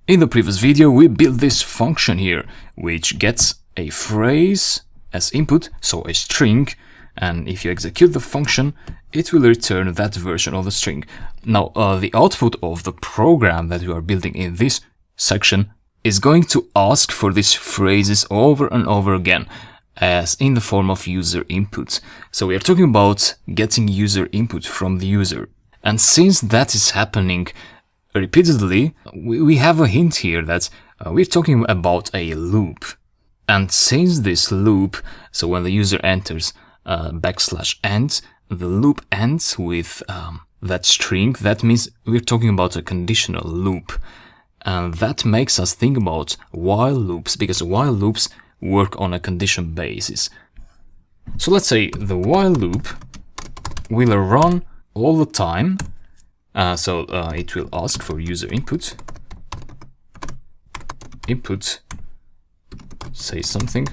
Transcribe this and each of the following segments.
In the previous video, we built this function here, which gets a phrase as input, so a string, and if you execute the function, it will return that version of the string. Now, the output of the program that we are building in this section is going to ask for these phrases over and over again, as in the form of user input. So we are talking about getting user input from the user. And since that is happening repeatedly, we have a hint here that we're talking about a loop. And since this loop, so when the user enters \end, the loop ends with that string, that means we're talking about a conditional loop. And that makes us think about while loops, because while loops work on a condition basis. So let's say the while loop will run all the time. So it will ask for user input. Input, say something,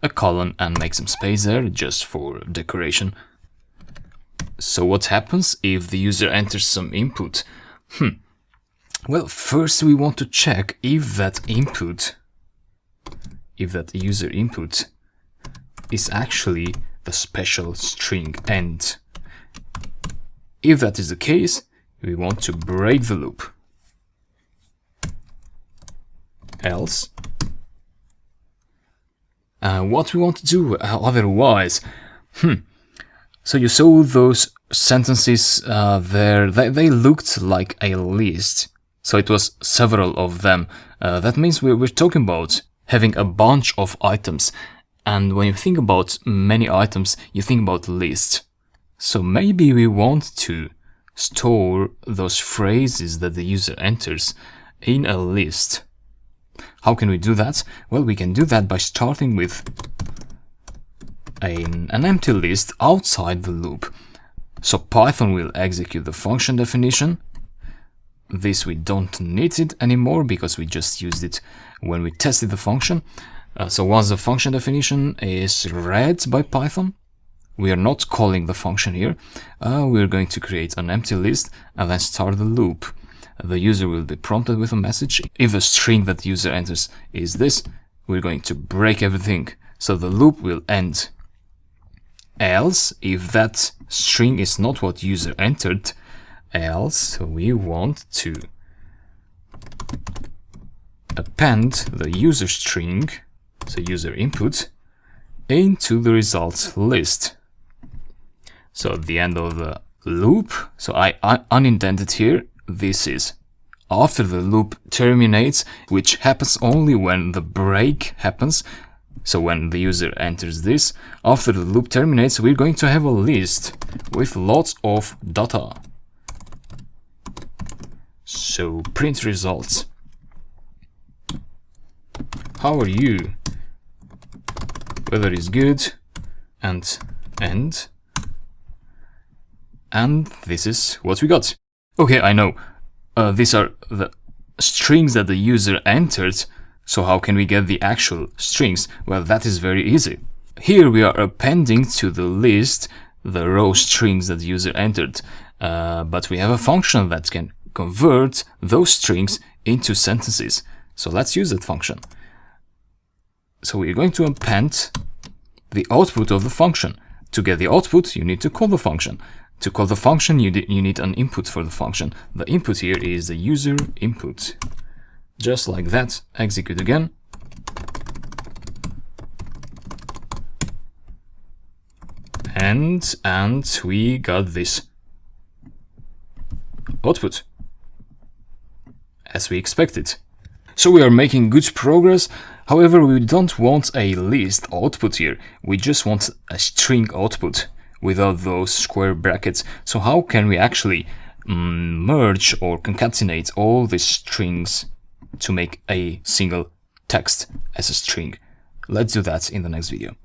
a colon, and make some space there just for decoration. So what happens if the user enters some input? Well, first we want to check if that input, if that user input is actually the special string end. If that is the case, we want to break the loop. Else, what we want to do otherwise? So you saw those sentences there, they looked like a list. So it was several of them. That means we're talking about having a bunch of items. And when you think about many items, you think about list. So maybe we want to store those phrases that the user enters in a list. How can we do that? Well, we can do that by starting with an empty list outside the loop. So Python will execute the function definition. This we don't need it anymore because we just used it when we tested the function. So once the function definition is read by Python, we are not calling the function here. We're going to create an empty list and then start the loop. The user will be prompted with a message. If the string that the user enters is this, we're going to break everything. So the loop will end. Else, if that string is not what user entered, else we want to append the user string, so user input, into the results list. So at the end of the loop, so I unintended here, this is after the loop terminates, which happens only when the break happens. So when the user enters this, after the loop terminates, we're going to have a list with lots of data. So print results. How are you? Weather is good, and end. And this is what we got. Okay, I know. These are the strings that the user entered. So how can we get the actual strings? Well, that is very easy. Here we are appending to the list the row strings that the user entered. But we have a function that can convert those strings into sentences. So let's use that function. So we're going to append the output of the function. To get the output, you need to call the function. To call the function, you need an input for the function. The input here is the user input. Just like that, execute again. And we got this output, as we expected. So we are making good progress. However, we don't want a list output here. We just want a string output without those square brackets. So how can we actually merge or concatenate all these strings to make a single text as a string? Let's do that in the next video.